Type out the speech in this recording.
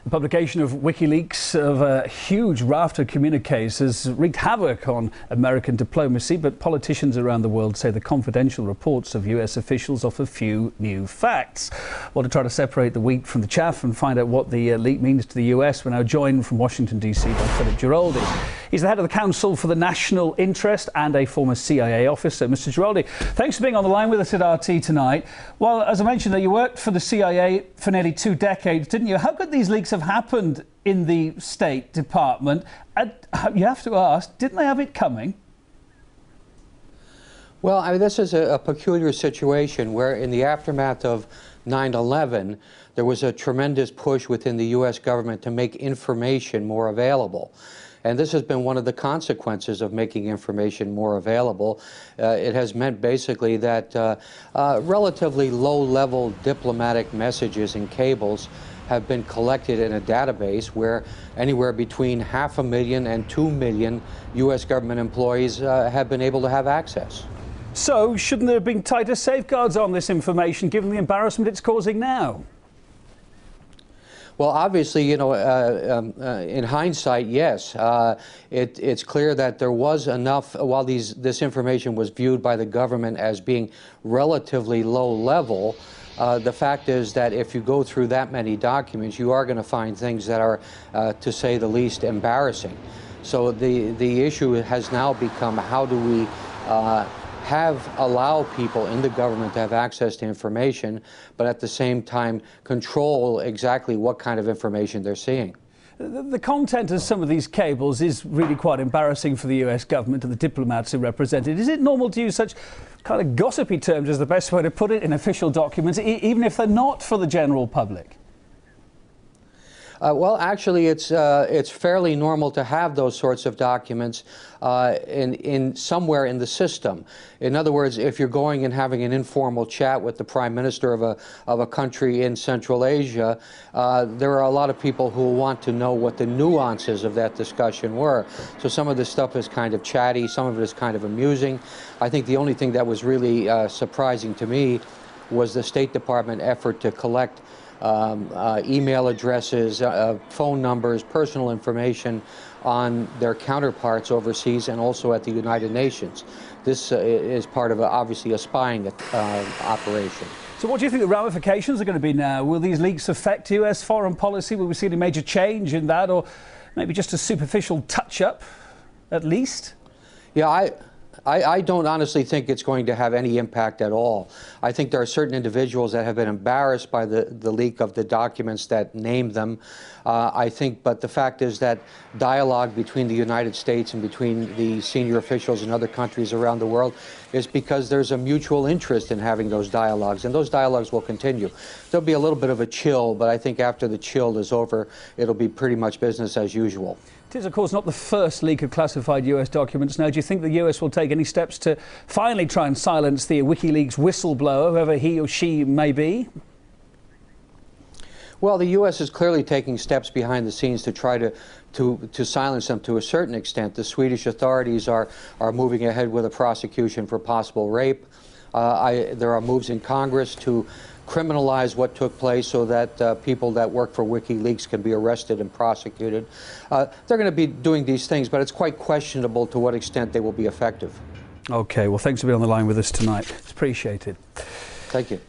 The publication of WikiLeaks of a huge raft of communiques has wreaked havoc on American diplomacy, but politicians around the world say the confidential reports of US officials offer few new facts. Well, to try to separate the wheat from the chaff and find out what the leak means to the US, we're now joined from Washington, D.C. by Philip Giraldi. He's the head of the Council for the National Interest and a former CIA officer. Mr. Giraldi, thanks for being on the line with us at RT tonight. Well, as I mentioned, you worked for the CIA for nearly 2 decades, didn't you? How could these leaks have happened in the State Department? And you have to ask, didn't they have it coming? Well, I mean, this is a peculiar situation where in the aftermath of 9/11, there was a tremendous push within the U.S. government to make information more available. And this has been one of the consequences of making information more available. It has meant basically that relatively low-level diplomatic messages and cables have been collected in a database where anywhere between 500,000 and 2 million U.S. government employees have been able to have access. So, shouldn't there have been tighter safeguards on this information, given the embarrassment it's causing now? Well, obviously, you know, in hindsight, yes. It's clear that there was enough, while this information was viewed by the government as being relatively low level, the fact is that if you go through that many documents, you are going to find things that are, to say the least, embarrassing. So the issue has now become, how do we allow people in the government to have access to information, but at the same time control exactly what kind of information they're seeing. The content of some of these cables is really quite embarrassing for the US government and the diplomats who represent it. Is it normal to use such kind of gossipy terms, is the best way to put it, in official documents, even if they're not for the general public? Well, actually, it's fairly normal to have those sorts of documents in somewhere in the system. In other words, if you're going and having an informal chat with the Prime Minister of a country in Central Asia, there are a lot of people who want to know what the nuances of that discussion were. So some of this stuff is kind of chatty, some of it is kind of amusing. I think the only thing that was really surprising to me was the State Department effort to collect email addresses, phone numbers, personal information on their counterparts overseas and also at the United Nations. This is part of, obviously, a spying operation. So what do you think the ramifications are going to be now? Will these leaks affect US foreign policy? Will we see any major change in that, or maybe just a superficial touch-up, at least? Yeah, I don't honestly think it's going to have any impact at all. I think there are certain individuals that have been embarrassed by the leak of the documents that named them. But the fact is that dialogue between the United States and between the senior officials in other countries around the world is because there's a mutual interest in having those dialogues, and those dialogues will continue. There'll be a little bit of a chill, but I think after the chill is over, it'll be pretty much business as usual. It is, of course, not the first leak of classified US documents. Now, do you think the US will take any steps to finally try and silence the WikiLeaks whistleblower, whoever he or she may be? Well, the U.S. is clearly taking steps behind the scenes to try to silence them to a certain extent. The Swedish authorities are moving ahead with a prosecution for possible rape. There are moves in Congress to criminalize what took place so that people that work for WikiLeaks can be arrested and prosecuted. They're going to be doing these things, but it's quite questionable to what extent they will be effective. OK, well, thanks for being on the line with us tonight. It's appreciated. Thank you.